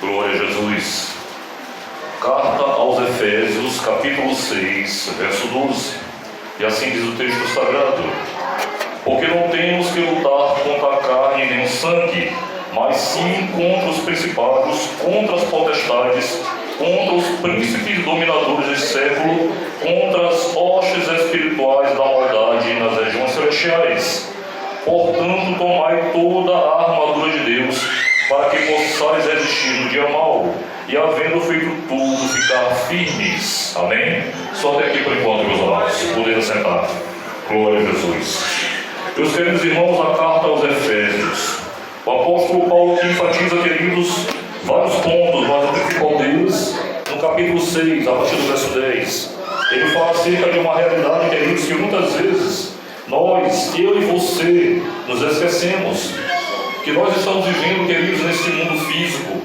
Glória a Jesus. Carta aos Efésios, capítulo 6, verso 12. E assim diz o texto sagrado: porque não temos que lutar contra a carne nem o sangue, mas sim contra os principados, contra as potestades, contra os príncipes dominadores desse século, contra as hostes espirituais da maldade nas regiões celestiais. Portanto, tomai toda a armadura de Deus, para que possais resistir no dia mau, e havendo feito tudo, ficar firmes. Amém? Só até aqui por enquanto, meus amados. Poder assentar. Glória a Jesus. Meus queridos irmãos, a carta aos Efésios. O apóstolo Paulo aqui enfatiza, queridos, vários pontos, mas o principal deles, no capítulo 6, a partir do verso 10. Ele fala acerca de uma realidade, queridos, que muitas vezes nós, eu e você, nos esquecemos que nós estamos vivendo, queridos, nesse mundo físico,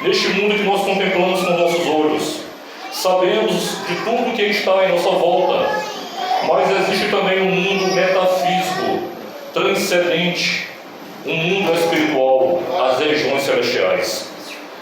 neste mundo que nós contemplamos com nossos olhos. Sabemos de tudo que está em nossa volta, mas existe também um mundo metafísico, transcendente, um mundo espiritual, as regiões celestiais.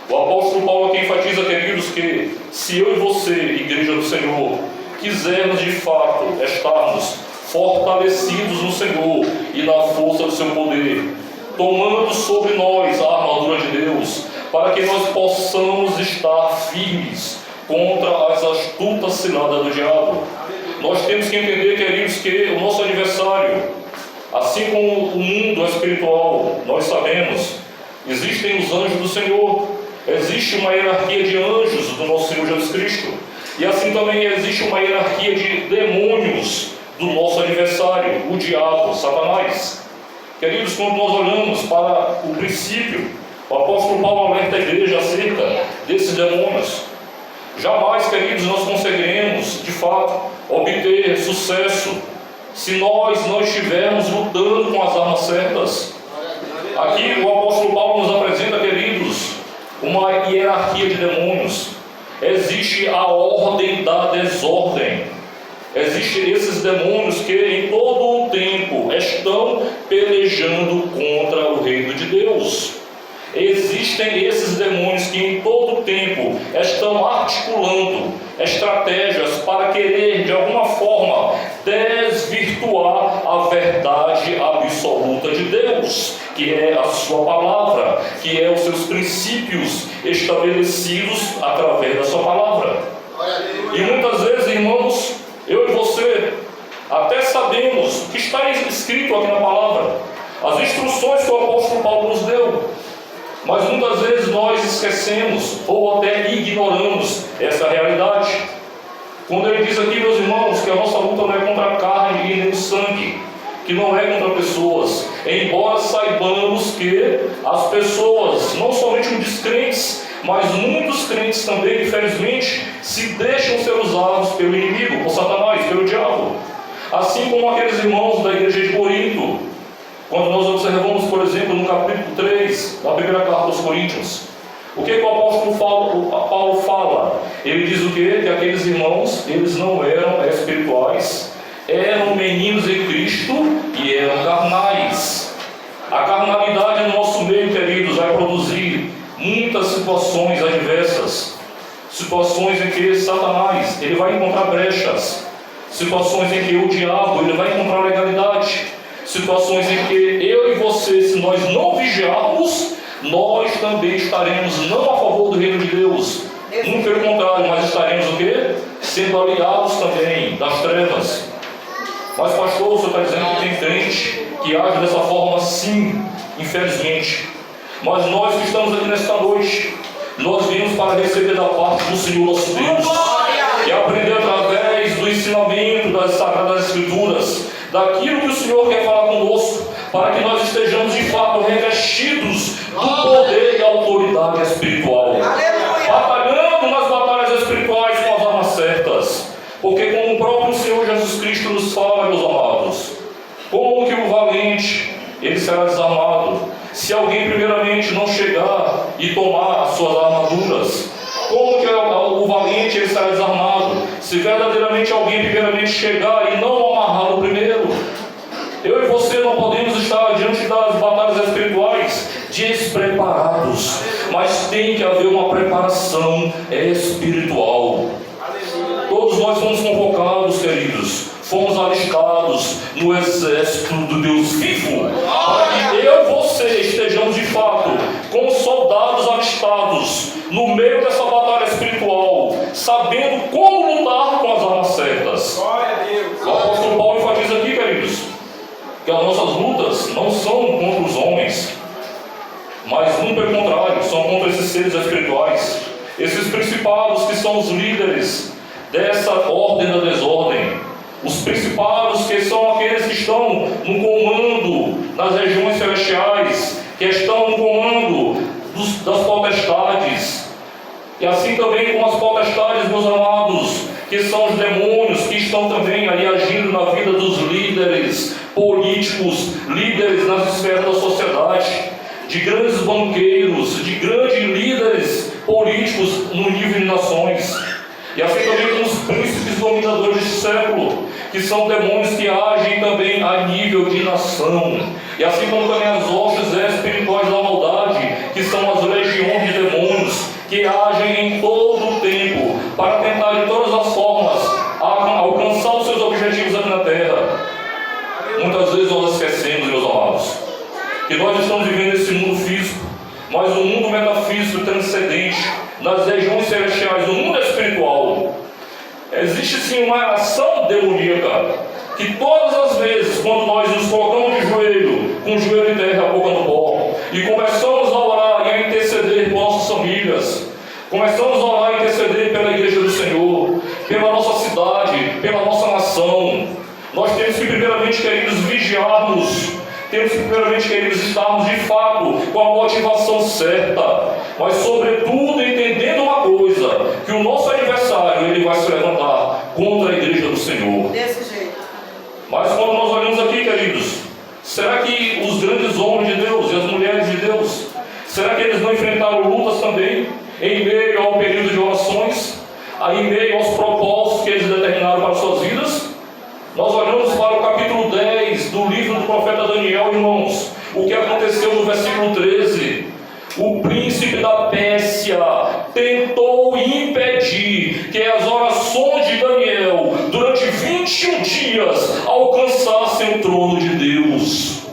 O apóstolo Paulo aqui enfatiza, queridos, que se eu e você, igreja do Senhor, quisermos de fato estarmos fortalecidos no Senhor e na força do seu poder, tomando sobre nós a armadura de Deus, para que nós possamos estar firmes contra as astutas ciladas do diabo. Nós temos que entender, queridos, que o nosso adversário, assim como o mundo espiritual, nós sabemos, existem os anjos do Senhor, existe uma hierarquia de anjos do nosso Senhor Jesus Cristo, e assim também existe uma hierarquia de demônios do nosso adversário, o diabo, Satanás. Queridos, quando nós olhamos para o princípio, o apóstolo Paulo alerta a igreja acerca desses demônios. Jamais, queridos, nós conseguiremos, de fato, obter sucesso se nós não estivermos lutando com as armas certas. Aqui o apóstolo Paulo nos apresenta, queridos, uma hierarquia de demônios. Existe a ordem da desordem. Existem esses demônios que em todo o tempo estão pelejando contra o reino de Deus. Existem esses demônios que em todo o tempo estão articulando estratégias para querer de alguma forma desvirtuar a verdade absoluta de Deus, que é a sua palavra, que é os seus princípios estabelecidos através da sua palavra. E muitas vezes, irmãos, eu e você até sabemos o que está escrito aqui na palavra, as instruções que o apóstolo Paulo nos deu, mas muitas vezes nós esquecemos ou até ignoramos essa realidade. Quando ele diz aqui, meus irmãos, que a nossa luta não é contra a carne e nem o sangue, que não é contra pessoas, embora saibamos que as pessoas, não somente os descrentes, mas muitos crentes também, infelizmente, se deixam ser usados pelo inimigo, por Satanás, pelo diabo. Assim como aqueles irmãos da igreja de Corinto, quando nós observamos, por exemplo, no capítulo 3 da primeira carta aos Coríntios, o que o apóstolo Paulo fala? Ele diz o quê? Que aqueles irmãos, eles não eram espirituais, eram meninos em Cristo e eram carnais. A carnalidade no nosso meio, queridos, vai produzir muitas situações adversas, situações em que Satanás ele vai encontrar brechas, situações em que o diabo ele vai encontrar legalidade, situações em que eu e você, se nós não vigiarmos, nós também estaremos não a favor do reino de Deus, muito pelo contrário, mas estaremos o quê? Sendo aliados também das trevas. Mas pastor, o senhor está dizendo que tem crente que age dessa forma? Sim, infelizmente. Mas nós que estamos aqui nesta noite, nós viemos para receber da parte do Senhor nosso Deus, e aprender através do ensinamento das Sagradas Escrituras, daquilo que o Senhor quer falar conosco, para que nós estejamos de fato revestidos do poder e autoridade espiritual, batalhando nas batalhas espirituais com as armas certas, porque como o próprio Senhor Jesus Cristo nos fala, meus amados, como que o valente ele será desarmado se alguém primeiramente não chegar e tomar as suas armaduras? Como que o valente ele será desarmado se verdadeiramente alguém primeiramente chegar e não amarrá-lo primeiro? Eu e você não podemos estar diante das batalhas espirituais despreparados. mas tem que haver uma preparação espiritual. Todos nós fomos convocados, queridos, fomos alistados no exército do Deus vivo, para que eu e você estejamos de fato como soldados alistados no meio dessa batalha espiritual, sabendo como lutar com as armas certas. O apóstolo Paulo enfatiza aqui, queridos, que as nossas lutas não são contra os homens, mas muito pelo contrário, são contra esses seres espirituais, esses principados que são os líderes dessa ordem da desordem, os principados que são aqueles que estão no comando nas regiões celestiais, que estão no comando das potestades, e assim também como as potestades, meus amados, que são os demônios que estão também ali agindo na vida dos líderes políticos, líderes nas esferas da sociedade, de grandes banqueiros, de grandes líderes políticos no nível de nações. E assim também com os príncipes dominadores deste século, que são demônios que agem também a nível de nação. E assim como também as hostes espirituais da maldade, que são as legiões de demônios, que agem em todo o tempo, para tentar de todas as formas alcançar os seus objetivos aqui na terra. Muitas vezes nós esquecemos, meus amados, que nós estamos vivendo esse mundo físico, mas o mundo metafísico transcendente, nas regiões celestiais, no mundo espiritual, existe sim uma ação demoníaca, que todas as vezes, quando nós nos colocamos de joelho, com o joelho em terra, a boca no pó, e começamos a orar e a interceder por nossas famílias, começamos a orar e interceder pela igreja do Senhor, pela nossa cidade, pela nossa nação, nós temos que primeiramente, queridos, vigiarmos. Temos que primeiramente, queridos, estarmos de fato com a motivação certa, mas sobretudo entendendo uma coisa, que o nosso adversário, ele vai se levantar contra a igreja do Senhor. Desse jeito. Mas quando nós olhamos aqui, queridos, será que os grandes homens de Deus e as mulheres de Deus, será que eles não enfrentaram lutas também, em meio ao período de orações, em meio aos propósitos que eles determinaram para suas vidas? Nós olhamos para o capítulo 10 do livro do profeta Daniel, irmãos, o que aconteceu no versículo 13. O príncipe da Pérsia tentou impedir que as orações de Daniel, durante 21 dias, alcançassem o trono de Deus.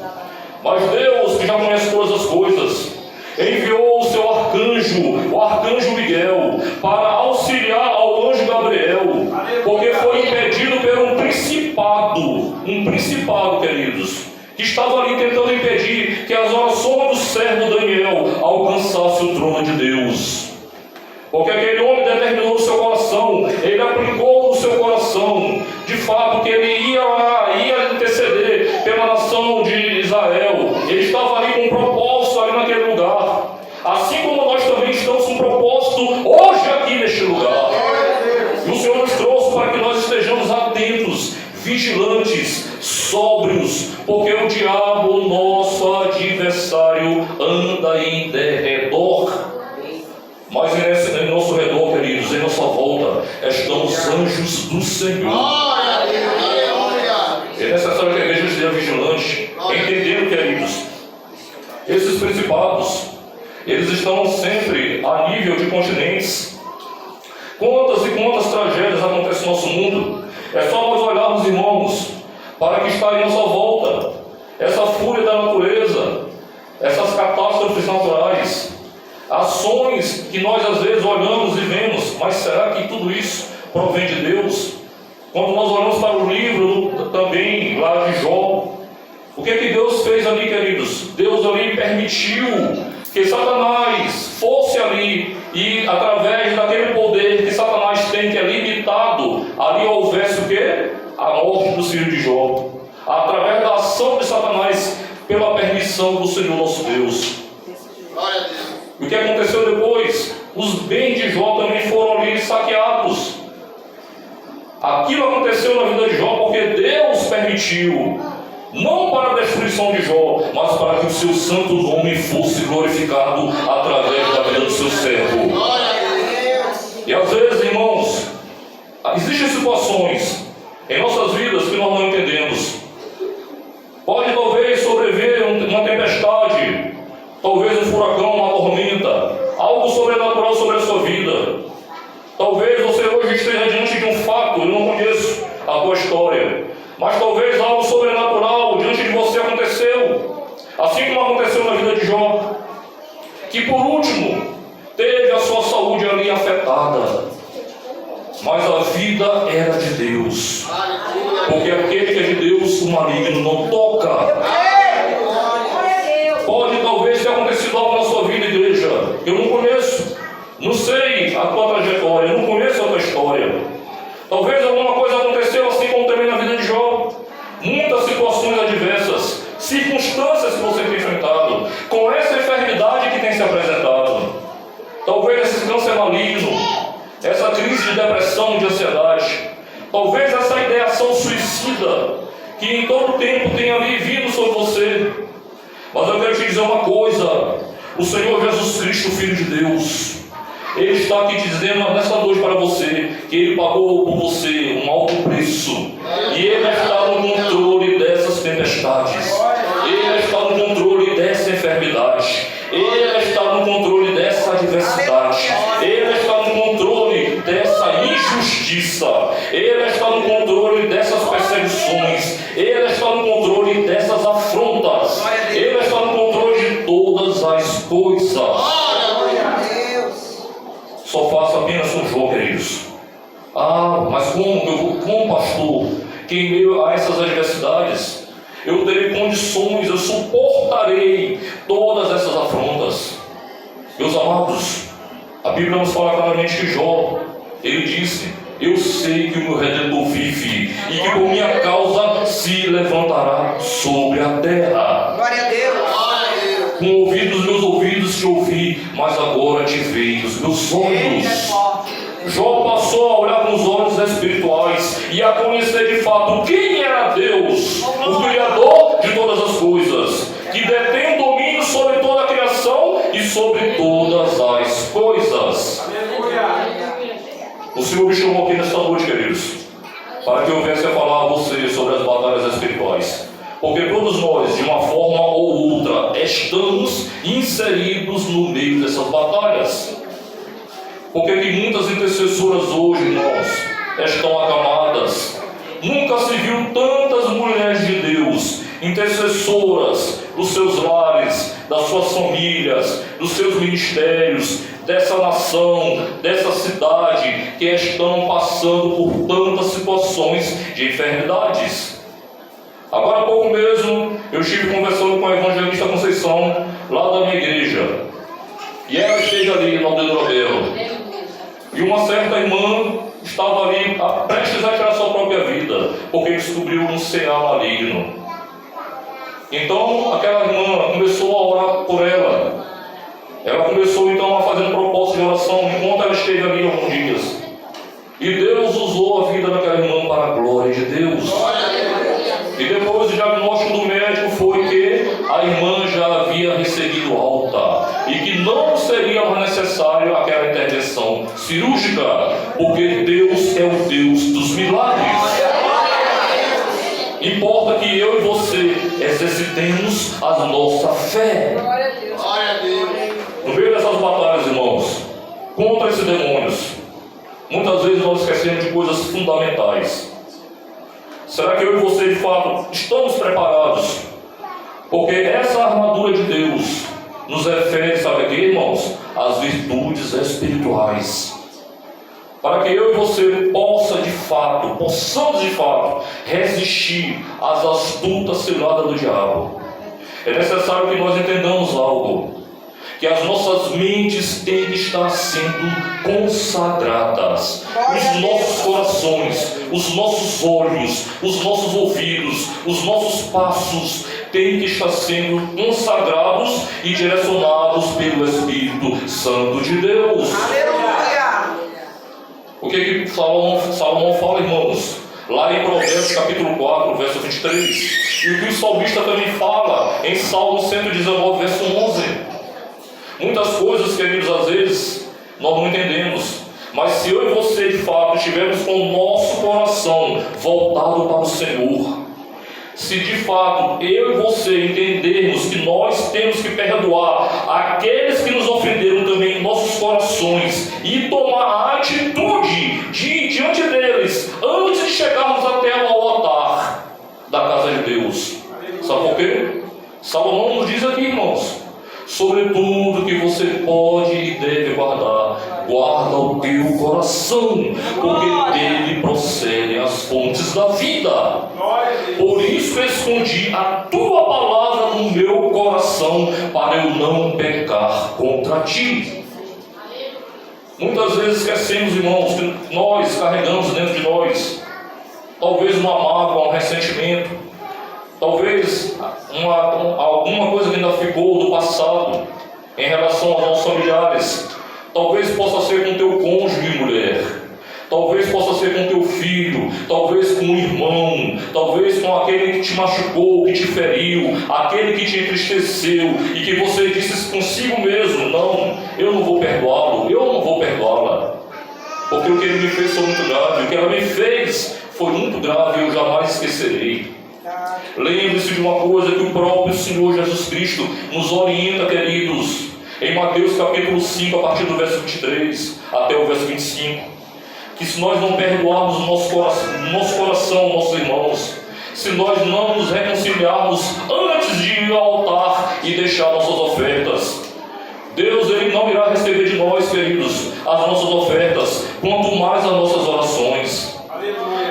Mas Deus, que já conhece todas as coisas, enviou o seu arcanjo, o arcanjo Miguel, para auxiliar ao anjo Gabriel, porque foi impedido por um principado, queridos, que estava ali tentando impedir que as orações do servo Daniel alcançassem o trono de Deus. Porque aquele homem determinou no seu coração, ele aplicou no seu coração, de fato, que ele ia interceder pela nação de Israel. Ele estava ali com um propósito ali naquele lugar, assim como nós também estamos com um propósito hoje aqui neste lugar. E o Senhor nos trouxe para que nós estejamos atentos, vigilantes, sóbrios, porque o diabo, nosso adversário, anda em derredor. Mas em nosso redor, queridos, em nossa volta, estão os anjos do Senhor. É necessário que a igreja esteja vigilante, entendendo, queridos, esses principados, eles estão sempre a nível de continentes. Quantas e quantas tragédias acontecem no nosso mundo? É só nós olharmos, irmãos, para que está em nossa volta essa fúria da natureza, essas catástrofes naturais, ações que nós às vezes olhamos e vemos, mas será que tudo isso provém de Deus? Quando nós olhamos para o livro também lá de Jó, o que Deus fez ali, queridos? Deus ali permitiu que Satanás fosse ali, e através daquele poder que Satanás tem, que é limitado, ali houvesse o quê? A morte do filho de Jó, através da ação de Satanás, pela permissão do Senhor nosso Deus. E o que aconteceu depois? Os bens de Jó também foram ali saqueados. Aquilo aconteceu na vida de Jó porque Deus permitiu, não para a destruição de Jó, mas para que o seu santo nome fosse glorificado através da vida do seu servo. E às vezes, irmãos, existem situações em nossas vidas que nós não entendemos. Pode talvez sobreviver uma tempestade, talvez um furacão, uma tormenta, algo sobrenatural sobre a sua vida. Talvez você hoje esteja diante de um fato, eu não conheço a tua história, mas talvez algo sobrenatural diante de você aconteceu, assim como aconteceu na vida de Jó, que por último teve a sua saúde ali afetada, mas a vida era de Deus, porque aquele que é de Deus, o maligno não toca. Pode talvez ter acontecido algo na sua vida, igreja, eu não conheço, não sei a tua trajetória, eu não conheço a tua história. Talvez alguma coisa aconteceu assim como também na vida de Jó. Muitas situações adversas, circunstâncias que você tem enfrentado, com essa enfermidade que tem se apresentado. Talvez esse câncer maligno, essa crise de depressão, de ansiedade, talvez essa ideação suicida que em todo tempo tem ali vindo sobre você. Mas eu quero te dizer uma coisa: o Senhor Jesus Cristo, Filho de Deus, Ele está aqui dizendo nesta noite para você que Ele pagou por você um alto preço, e Ele está no controle dessas tempestades, Ele está no controle dessa enfermidade, Ele está no controle dessa adversidade, Ele está no controle dessa injustiça, Ele está no controle dessas perseguições, Ele está no controle dessas afrontas, Ele está no controle de todas as coisas. Só faço apenas um jogo, queridos. Mas como pastor, que em meio a essas adversidades eu terei condições, eu suportarei todas essas afrontas. Meus amados, a Bíblia nos fala claramente que Jó, ele disse: eu sei que o meu Redentor vive e que por minha causa se levantará sobre a terra. Glória a Deus. Com ouvidos, meus ouvidos te ouvi, mas agora te vejo os meus olhos. Jó passou a olhar com os olhos espirituais e a conhecer de fato quem era Deus, o Criador de todas as coisas, que detém o domínio sobre toda a criação e sobre todas as coisas. O Senhor me chamou aqui nesta noite, queridos, para que eu viesse a falar a você sobre as batalhas espirituais. Porque todos nós, de uma forma ou outra, estamos inseridos no meio dessas batalhas. Porque que muitas intercessoras hoje, irmãos, estão acamadas. Nunca se viu tantas mulheres de Deus, intercessoras dos seus lares, das suas famílias, dos seus ministérios, dessa nação, dessa cidade, que estão passando por tantas situações de enfermidades. Agora há pouco mesmo, eu estive conversando com a evangelista Conceição, lá da minha igreja. E ela esteve ali no Aldeia do Abel. E uma certa irmã estava ali prestes a tirar sua própria vida, porque descobriu um CA maligno. Então, aquela irmã começou a orar por ela. Ela começou então a fazer um propósito de oração enquanto ela esteve ali alguns dias. E Deus usou a vida daquela irmã para a glória de Deus. E depois o diagnóstico do médico foi que a irmã já havia recebido alta e que não seria mais necessário aquela intervenção cirúrgica, porque Deus é o Deus dos milagres. Importa que eu e você exercitemos a nossa fé. No meio dessas batalhas, irmãos, contra esses demônios, muitas vezes nós esquecemos de coisas fundamentais. Será que eu e você, de fato, estamos preparados? Porque essa armadura de Deus nos refere, sabe aqui, irmãos? As virtudes espirituais. Para que eu e você possamos de fato, resistir às astutas ciladas do diabo. É necessário que nós entendamos algo. Que as nossas mentes têm que estar sendo consagradas. Os nossos corações, os nossos olhos, os nossos ouvidos, os nossos passos têm que estar sendo consagrados e direcionados pelo Espírito Santo de Deus. Aleluia! O que Salomão fala, irmãos? Lá em Provérbios capítulo 4, verso 23. E o que o salmista também fala em Salmo 119, verso 11. Muitas coisas, queridos, às vezes nós não entendemos, mas se eu e você de fato estivermos com o nosso coração voltado para o Senhor, Se de fato eu e você entendermos que nós temos que perdoar aqueles que nos ofenderam também em nossos corações e tomar a atitude de ir diante deles antes de chegarmos até o altar da casa de Deus. Sabe por quê? Salomão nos diz aqui, irmãos: sobretudo que você pode e deve guardar, guarda o teu coração, porque dele procedem as fontes da vida. Por isso escondi a tua palavra no meu coração, para eu não pecar contra ti. Muitas vezes esquecemos, irmãos, que nós carregamos dentro de nós talvez uma mágoa, um ressentimento, talvez alguma coisa que ainda ficou do passado em relação aos nossos familiares. Talvez possa ser com teu cônjuge, mulher. Talvez possa ser com teu filho. Talvez com um irmão. Talvez com aquele que te machucou, que te feriu, aquele que te entristeceu e que você disse consigo mesmo: não, eu não vou perdoá-lo, eu não vou perdoá-la, porque o que ele me fez foi muito grave, o que ela me fez foi muito grave e eu jamais esquecerei. Lembre-se de uma coisa que o próprio Senhor Jesus Cristo nos orienta, queridos, em Mateus capítulo 5, a partir do verso 23 até o verso 25, que se nós não perdoarmos o nosso coração, nossos irmãos, se nós não nos reconciliarmos antes de ir ao altar e deixar nossas ofertas, Deus ele não irá receber de nós, queridos, as nossas ofertas, quanto mais as nossas orações.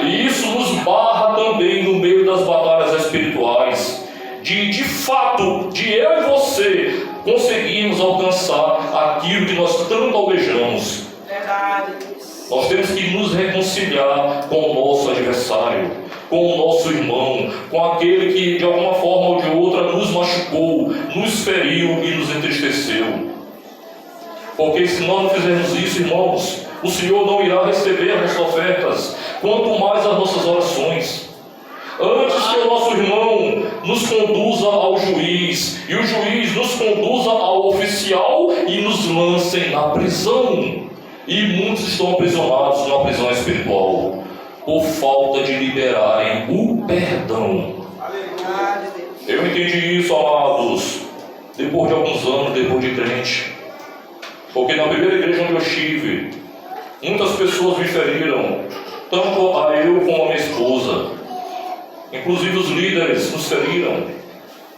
E isso nos barra também no meio das batalhas espirituais, de fato, de eu e você conseguirmos alcançar aquilo que nós tanto almejamos. Verdade. Nós temos que nos reconciliar com o nosso adversário, com o nosso irmão, com aquele que de alguma forma ou de outra nos machucou, nos feriu e nos entristeceu. Porque se nós não fizermos isso, irmãos, o Senhor não irá receber as nossas ofertas, quanto mais as nossas orações. Antes que o nosso irmão nos conduza ao juiz, e o juiz nos conduza ao oficial e nos lancem na prisão. E muitos estão aprisionados numa prisão espiritual, por falta de liberarem o perdão. Eu entendi isso, amados, depois de alguns anos, depois de crente. Porque na primeira igreja onde eu estive, muitas pessoas me feriram, tanto a eu como a minha esposa. Inclusive os líderes nos feriram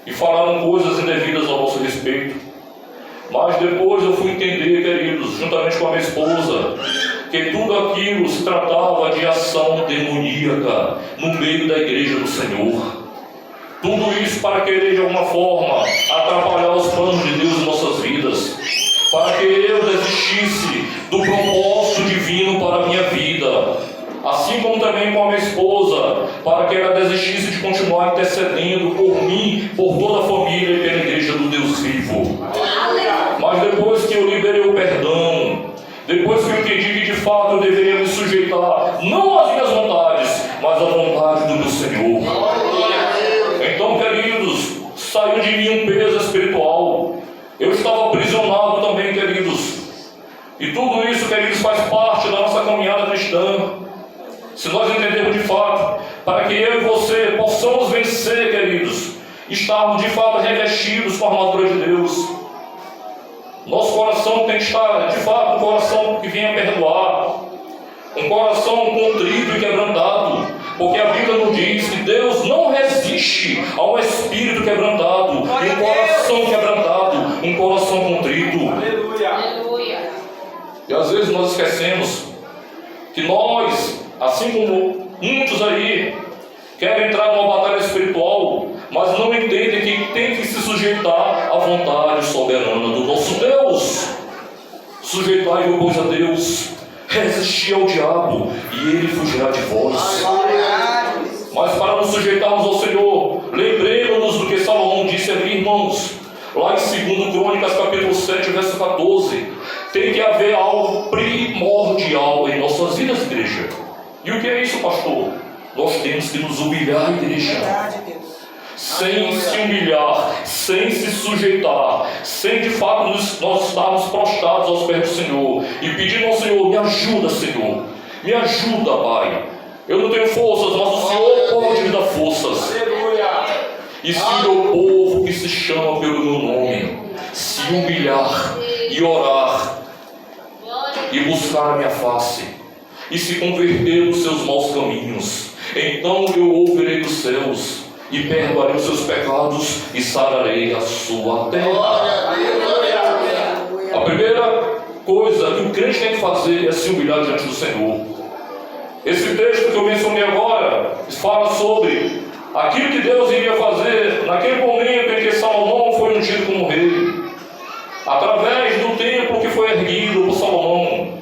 e falaram coisas indevidas ao nosso respeito. Mas depois eu fui entender, queridos, juntamente com a minha esposa, que tudo aquilo se tratava de ação demoníaca no meio da igreja do Senhor. Tudo isso para querer de alguma forma atrapalhar os planos de Deus em nossas vidas, para que eu desistisse do propósito divino para a minha vida, assim como também com a minha esposa, para que ela desistisse de continuar intercedendo por mim, por toda a família e pela igreja do Deus vivo. Mas depois que eu liberei o perdão, depois que eu entendi que de fato eu deveria me sujeitar, não às minhas vontades, mas à vontade do meu Senhor. Então, queridos, saiu de mim um peso espiritual. Eu estava aprisionado também, queridos. E tudo isso, queridos, faz parte da nossa caminhada cristã. Se nós entendermos de fato, para que eu e você possamos vencer, queridos, estarmos de fato revestidos com a armadura de Deus. Nosso coração tem que estar, de fato, um coração que venha perdoar, um coração contrito e quebrantado, porque a Bíblia nos diz que Deus não resiste a um espírito quebrantado, e um coração quebrantado, um coração contrito. Aleluia. E às vezes nós esquecemos que nós, assim como muitos aí, querem entrar numa batalha espiritual, mas não entendem que tem que se sujeitar à vontade soberana do nosso Deus. Sujeitai-vos, pois, a Deus, resistir ao diabo, e ele fugirá de vós. Mas para nos sujeitarmos ao Senhor, lembremos-nos do que Salomão disse ali, irmãos, lá em 2 Crônicas, capítulo 7, verso 14. Tem que haver algo primordial em nossas vidas, igreja. E o que é isso, pastor? Nós temos que nos humilhar, igreja. Sem se humilhar, sem se sujeitar, sem de fato nós estarmos prostrados aos pés do Senhor e pedindo ao Senhor: me ajuda, Senhor, me ajuda, Pai. Eu não tenho forças, mas o Senhor pode me dar forças. E se o meu povo, que se chama pelo meu nome, se humilhar e orar e buscar a minha face, e se converter dos seus maus caminhos, então eu ouvirei dos céus e perdoarei os seus pecados e sararei a sua terra. A primeira coisa que o crente tem que fazer é se humilhar diante do Senhor. Esse texto que eu mencionei agora fala sobre aquilo que Deus iria fazer naquele momento em que Salomão foi ungido como rei. Através do templo que foi erguido por Salomão,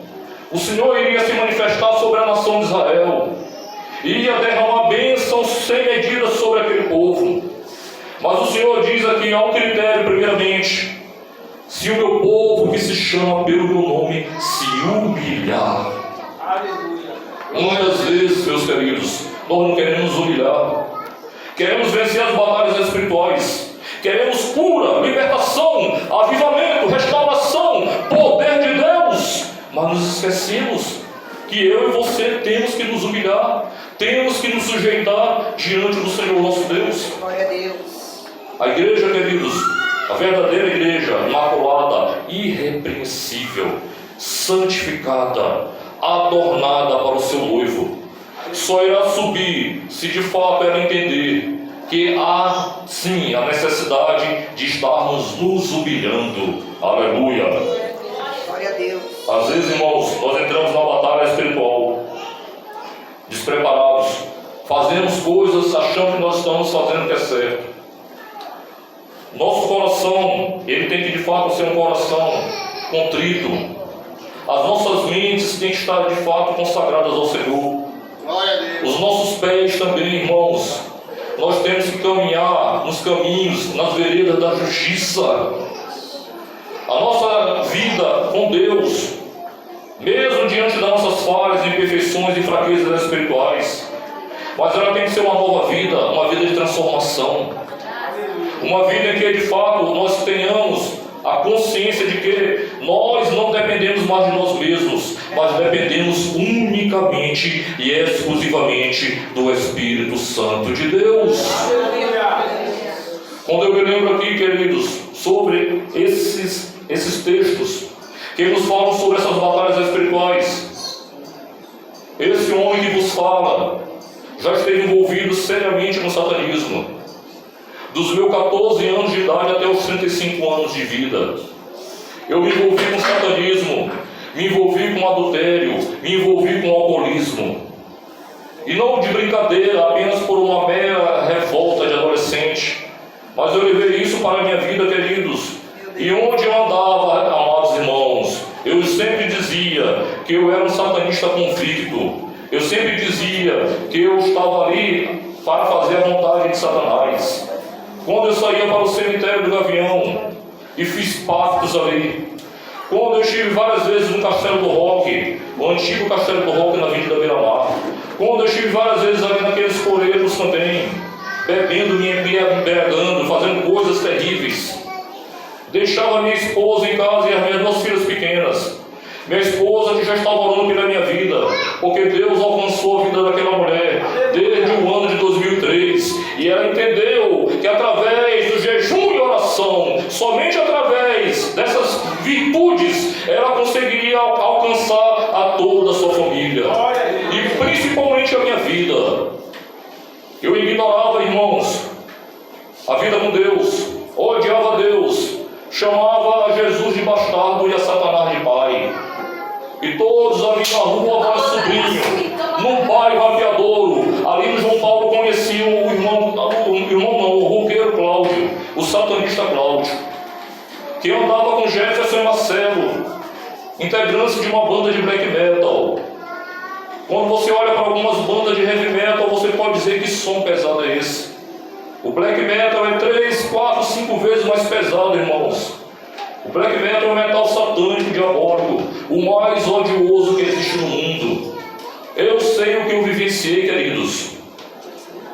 o Senhor iria se manifestar sobre a nação de Israel, iria derramar bênçãos sem medida sobre aquele povo. Mas o Senhor diz aqui, há um critério primeiramente: se o meu povo, que se chama pelo meu nome, se humilhar. Aleluia. Muitas vezes, meus queridos, nós não queremos humilhar. Queremos vencer as batalhas espirituais. Queremos cura, libertação, avivamento, restauração, poder de Deus. Mas nos esquecemos que eu e você temos que nos humilhar, temos que nos sujeitar diante do Senhor nosso Deus. Glória a Deus. A igreja, queridos, a verdadeira igreja, imaculada, irrepreensível, santificada, adornada para o seu noivo, só irá subir se de fato ela entender que há sim a necessidade de estarmos nos humilhando. Aleluia. Glória a Deus. Às vezes, irmãos, nós entramos na batalha espiritual despreparados, fazemos coisas achando que nós estamos fazendo o que é certo. Nosso coração, ele tem que de fato ser um coração contrito. As nossas mentes têm que estar de fato consagradas ao Senhor. Os nossos pés também, irmãos, nós temos que caminhar nos caminhos, nas veredas da justiça. A nossa vida com Deus, mesmo diante das nossas falhas, imperfeições e fraquezas espirituais, mas ela tem que ser uma nova vida, uma vida de transformação, uma vida em que de fato nós tenhamos a consciência de que nós não dependemos mais de nós mesmos, mas dependemos unicamente e exclusivamente do Espírito Santo de Deus. Quando eu me lembro aqui, queridos, sobre esses textos que nos falam sobre essas batalhas espirituais, esse homem que vos fala já esteve envolvido seriamente no satanismo. Dos meus 14 anos de idade até os 35 anos de vida, eu me envolvi com satanismo, me envolvi com adultério, me envolvi com alcoolismo. E não de brincadeira, apenas por uma mera revolta de adolescente, mas eu levei isso para a minha vida, queridos. E onde eu andava, amados irmãos, eu sempre dizia que eu era um satanista convicto. Eu sempre dizia que eu estava ali para fazer a vontade de Satanás. Quando eu saía para o cemitério do Gavião e fiz pactos ali. Quando eu estive várias vezes no Castelo do Roque, o antigo Castelo do Roque na Avenida Beira-Mar. Quando eu estive várias vezes ali naqueles coreiros também, bebendo, me embriagando, fazendo coisas terríveis. Deixava minha esposa em casa e as minhas 2 filhas pequenas. Minha esposa que já estava orando pela minha vida, porque Deus alcançou a vida daquela mulher desde o ano de 2003. E ela entendeu que através do jejum e oração, somente através dessas virtudes, ela conseguiria alcançar a toda a sua família. E principalmente a minha vida. Eu ignorava, irmãos, a vida com Deus, odiava Deus, chamava a Jesus de bastardo e a Satanás de pai. E todos ali na rua, agora sobrinho, num bairro aviadouro, ali no João Paulo conheciam o roqueiro Cláudio, o satanista Cláudio, que andava com Jefferson e Marcelo, integrantes de uma banda de black metal. Quando você olha para algumas bandas de heavy metal, você pode dizer que som pesado é esse. O black metal é 3, 4, 5 vezes mais pesado, irmãos. O black metal é um metal satânico, diabólico, o mais odioso que existe no mundo. Eu sei o que eu vivenciei, queridos.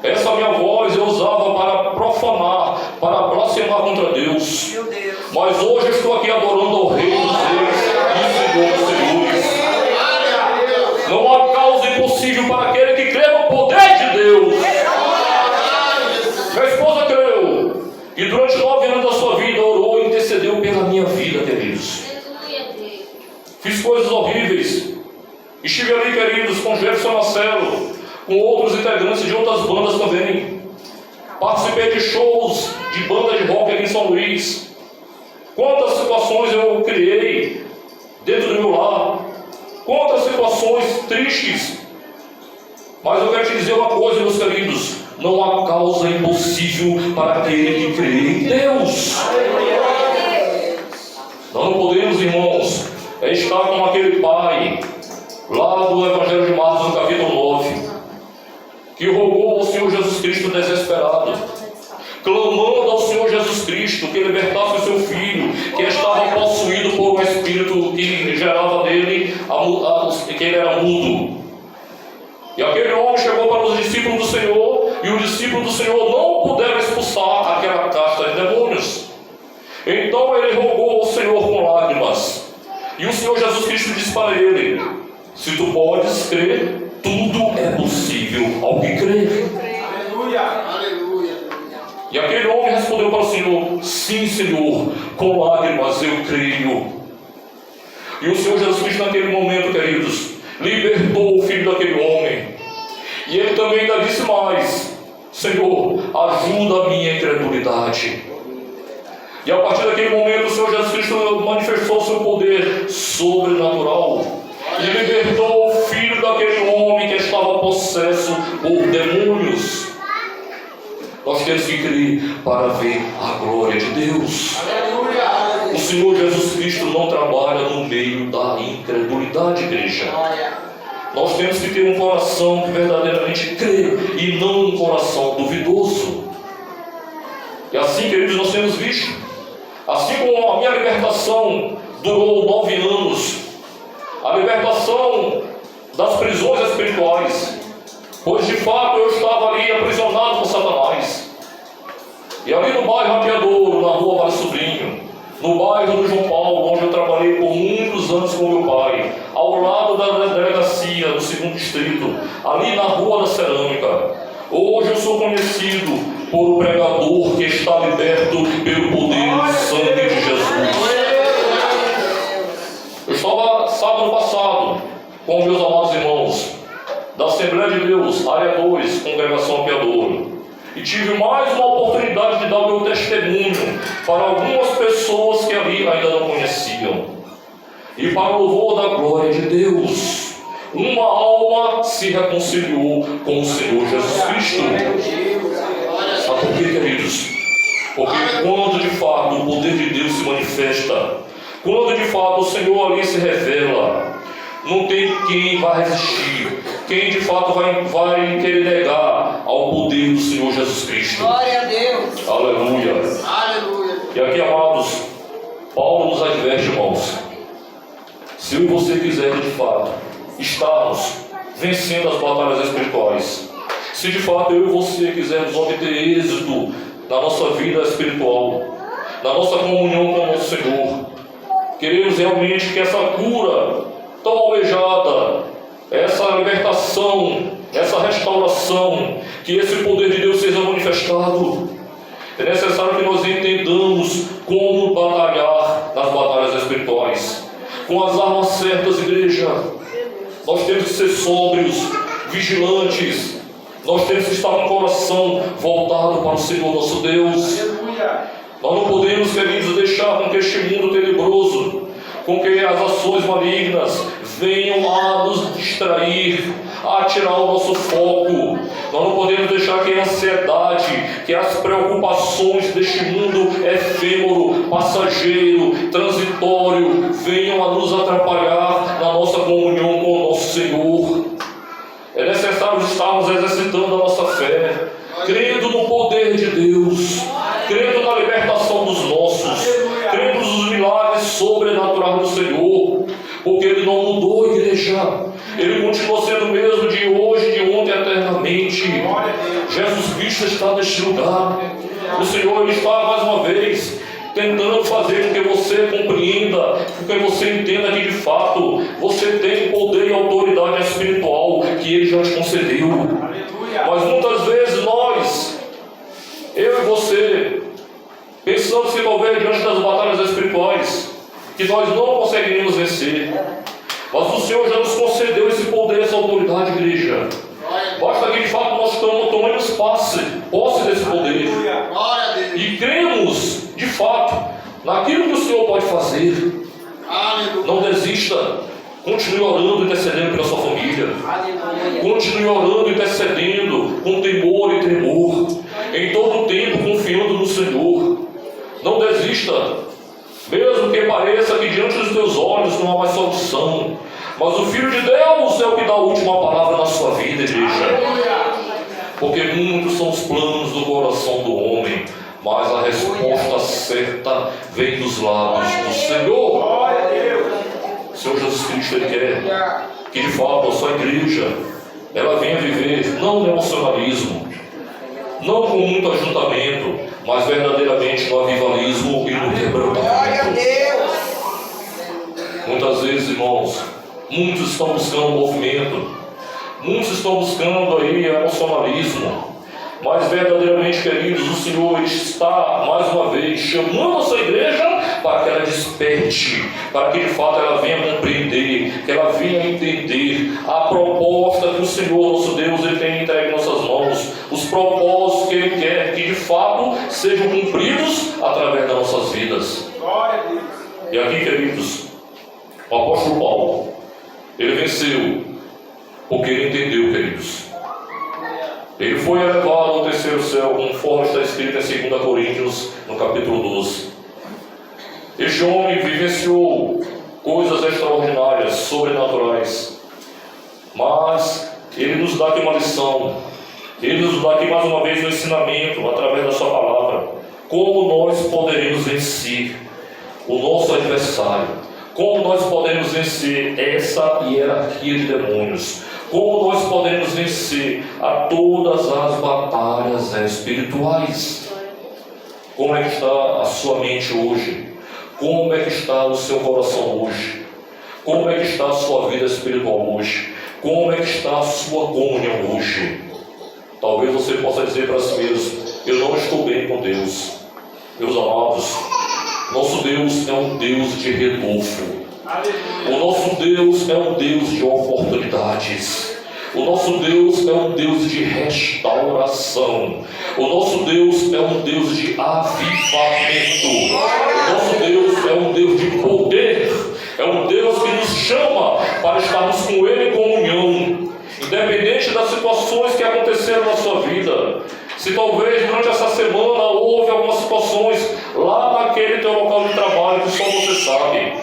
Essa minha voz eu usava para profanar, para blasfemar contra Deus. Mas hoje eu estou aqui adorando ao Rei dos Reis e Senhor dos Senhores. Não há causa impossível para aquele que crê no poder de Deus. Minha esposa creu. Fiz coisas horríveis. Estive ali, queridos, com Jefferson Marcelo, com outros integrantes de outras bandas também. Participei de shows de banda de rock aqui em São Luís. Quantas situações eu criei dentro do meu lar. Quantas situações tristes. Mas eu quero te dizer uma coisa, meus queridos. Não há causa impossível para aquele que crê em Deus. Nós não podemos, irmãos, estar como aquele pai lá do Evangelho de Marcos, no capítulo 9, que rogou ao Senhor Jesus Cristo desesperado, clamando ao Senhor Jesus Cristo que libertasse o seu filho, que estava possuído por um espírito que gerava nele, que ele era mudo. E aquele homem chegou para os discípulos do Senhor, e os discípulos do Senhor não puderam expulsar aquela casta de demônios. Então ele rogou ao Senhor com lágrimas, e o Senhor Jesus Cristo disse para ele: se tu podes crer, tudo é possível ao que crê. Aleluia. Aleluia. E aquele homem respondeu para o Senhor: sim, Senhor, com lágrimas eu creio. E o Senhor Jesus Cristo, naquele momento, queridos, libertou o filho daquele homem. E ele também ainda disse mais: Senhor, ajuda a minha incredulidade. E a partir daquele momento o Senhor Jesus Cristo manifestou o seu poder sobrenatural e libertou o filho daquele homem que estava possesso por demônios. Nós temos que crer para ver a glória de Deus. O Senhor Jesus Cristo não trabalha no meio da incredulidade, igreja. Nós temos que ter um coração que verdadeiramente crê e não um coração duvidoso. E assim, queridos, nós temos visto. Assim como a minha libertação durou 9 anos, a libertação das prisões espirituais, pois de fato eu estava ali aprisionado por Satanás. E ali no bairro Apiadouro, na rua Vale Sobrinho, no bairro do João Paulo, onde eu trabalhei por muitos anos com meu pai, ao lado da delegacia do 2º distrito, ali na Rua da Cerâmica. Hoje eu sou conhecido por um pregador que está liberto pelo poder do sangue de Jesus. Eu estava sábado passado com meus amados irmãos da Assembleia de Deus, área 2, Congregação Apiadouro, e tive mais uma oportunidade de dar o meu testemunho para algumas pessoas que ali ainda não conheciam. E para o louvor da glória de Deus, uma alma se reconciliou com o Senhor Jesus Cristo. Sabe por quê, queridos? Porque quando de fato o poder de Deus se manifesta, quando de fato o Senhor ali se revela, não tem quem vai resistir, quem de fato vai querer negar ao poder do Senhor Jesus Cristo. Glória a Deus. Aleluia. Aleluia. E aqui, amados, Paulo nos adverte, irmãos, se eu e você quiser de fato estarmos vencendo as batalhas espirituais, se de fato eu e você quisermos obter êxito na nossa vida espiritual, na nossa comunhão com o nosso Senhor, queremos realmente que essa cura tão almejada, essa libertação, essa restauração, que esse poder de Deus seja manifestado, é necessário que nós entendamos como batalhar nas batalhas espirituais, com as armas certas, igreja. Nós temos que ser sóbrios, vigilantes. Nós temos que estar com o coração voltado para o Senhor nosso Deus. Nós não podemos, queridos, deixar com que este mundo tenebroso, com que as ações malignas venham a nos distrair, a tirar o nosso foco. Nós não podemos deixar que a ansiedade, que as preocupações deste mundo efêmero, passageiro, transitório, venham a nos atrapalhar na nossa comunhão com o nosso Senhor. É necessário estarmos exercitando a nossa fé, crendo no poder de Deus, crendo na libertação dos nossos, crendo nos milagres sobrenaturais do Senhor, porque Ele não mudou, igreja. Ele continua sendo o mesmo de hoje, de ontem, eternamente. Jesus Cristo está neste lugar. O Senhor Ele está mais uma vez tentando fazer com que você compreenda, com que você entenda que de fato você tem poder e autoridade espiritual que Ele já te concedeu. Mas muitas vezes nós, eu e você, pensamos que talvez diante das batalhas espirituais, que nós não conseguimos conseguiremos vencer. Mas o Senhor já nos concedeu esse poder, essa autoridade, igreja. Basta que de fato nós tomemos posse desse poder. E cremos de fato naquilo que o Senhor pode fazer. Não desista. Continue orando e intercedendo pela sua família. Continue orando e intercedendo com temor e tremor. Em todo o tempo confiando no Senhor. Não desista. Mesmo que pareça que diante dos teus olhos não há mais solução. Mas o Filho de Deus é o que dá a última palavra na sua vida, igreja. Porque muitos são os planos do coração do homem, mas a resposta certa vem dos lábios do Senhor. O Senhor Jesus Cristo, Ele quer que de fato a sua igreja ela venha viver não no emocionalismo, não com muito ajuntamento, mas verdadeiramente no avivalismo e no quebrantamento. Muitas vezes, irmãos, muitos estão buscando movimento, muitos estão buscando aí emocionalismo, mas verdadeiramente, queridos, o Senhor está mais uma vez chamando a sua igreja para que ela desperte, para que de fato ela venha compreender, que ela venha entender a proposta que o Senhor, nosso Deus, Ele tem entregue em nossas mãos, os propósitos que Ele quer que de fato sejam cumpridos através das nossas vidas. E aqui, queridos, o apóstolo Paulo, ele venceu, porque ele entendeu, queridos. Ele foi elevado ao terceiro céu, conforme está escrito em 2 Coríntios, no capítulo 12. Este homem vivenciou coisas extraordinárias, sobrenaturais. Mas ele nos dá aqui uma lição. Ele nos dá aqui mais uma vez um ensinamento, através da sua palavra. Como nós poderemos vencer o nosso adversário. Como nós podemos vencer essa hierarquia de demônios. Como nós podemos vencer a todas as batalhas espirituais. Como é que está a sua mente hoje? Como é que está o seu coração hoje? Como é que está a sua vida espiritual hoje? Como é que está a sua comunhão hoje? Talvez você possa dizer para si mesmo: eu não estou bem com Deus. Meus amados, nosso Deus é um Deus de renovo. O nosso Deus é um Deus de oportunidades. O nosso Deus é um Deus de restauração. O nosso Deus é um Deus de avivamento. O nosso Deus é um Deus de poder. É um Deus que nos chama para estarmos com Ele em comunhão, independente das situações que aconteceram na sua vida. Se talvez durante essa semana houve algumas situações lá naquele teu local de trabalho que só você sabe,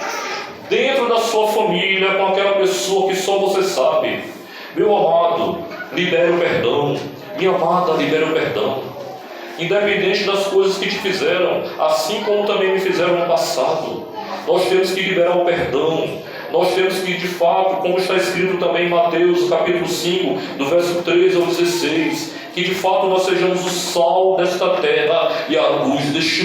dentro da sua família, com aquela pessoa que só você sabe, meu amado, libere o perdão. Minha amada, libere o perdão. Independente das coisas que te fizeram, assim como também me fizeram no passado, nós temos que liberar o perdão. Nós temos que, de fato, como está escrito também em Mateus, capítulo 5, do verso 13 ao 16, que de fato nós sejamos o sal desta terra e a luz deste